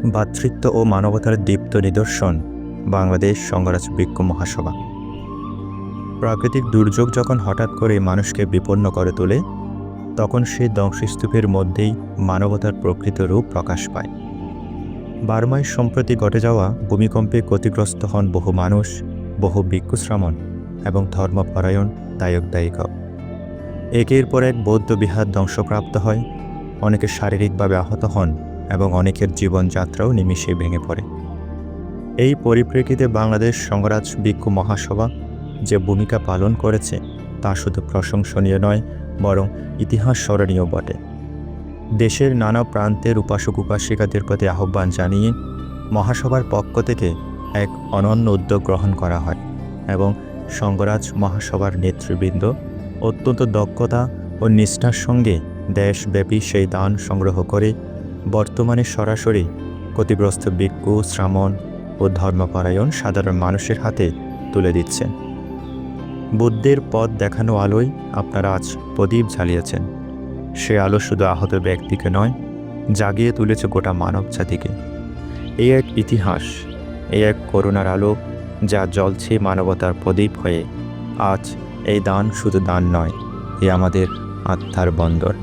ভ্রাতৃত্ব ও মানবতার দীপ্ত নিদর্শন বাংলাদেশ সংঘরাজ ভিক্ষু মহাসভা। প্রাকৃতিক দুর্যোগ যখন হঠাৎ করে মানুষকে বিপন্ন করে তোলে, তখন সেই ধ্বংসস্তূপের মধ্যেই মানবতার প্রকৃত রূপ প্রকাশ পায়। বার্মায় সম্প্রতি ঘটে যাওয়া ভূমিকম্পে ক্ষতিগ্রস্ত হন বহু মানুষ, বহু ভিক্ষু শ্রামণ এবং ধর্মপরায়ণ দায়ক দায়িকা। একের পর এক বৌদ্ধ বিহার ধ্বংসপ্রাপ্ত হয়, অনেকে শারীরিকভাবে আহত হন এবং অনেকের জীবনযাত্রাও নিমিষে ভেঙে পড়ে। এই পরিপ্রেক্ষিতে বাংলাদেশ সংঘরাজ ভিক্ষু মহাসভা যে ভূমিকা পালন করেছে তা শুধু প্রশংসনীয় নয়, বরং ইতিহাস স্মরণীয় বটে। দেশের নানা প্রান্তের উপাসক উপাসিকাদের প্রতি আহ্বান জানিয়ে মহাসভার পক্ষ থেকে এক অনন্য উদ্যোগ গ্রহণ করা হয় এবং সংঘরাজ মহাসভার নেতৃবৃন্দ অত্যন্ত দক্ষতা ও নিষ্ঠার সঙ্গে দেশব্যাপী সেই দান সংগ্রহ করে বর্তমানে সরাসরি ক্ষতিগ্রস্ত ভিক্ষু, শ্রামণ ও ধর্মপরায়ণ সাধারণ মানুষের হাতে তুলে দিচ্ছেন। বুদ্ধের পথ দেখানো আলোয় আপনারা আজ প্রদীপ জ্বালিয়েছেন। সে আলো শুধু আহত ব্যক্তিকে নয়, জাগিয়ে তুলেছে গোটা মানব জাতিকে। এই এক ইতিহাস, এই এক করুণার আলো যা জ্বলছে মানবতার প্রদীপ হয়ে। আজ এই দান শুধু দান নয়, এ আমাদের আত্মার বন্দর।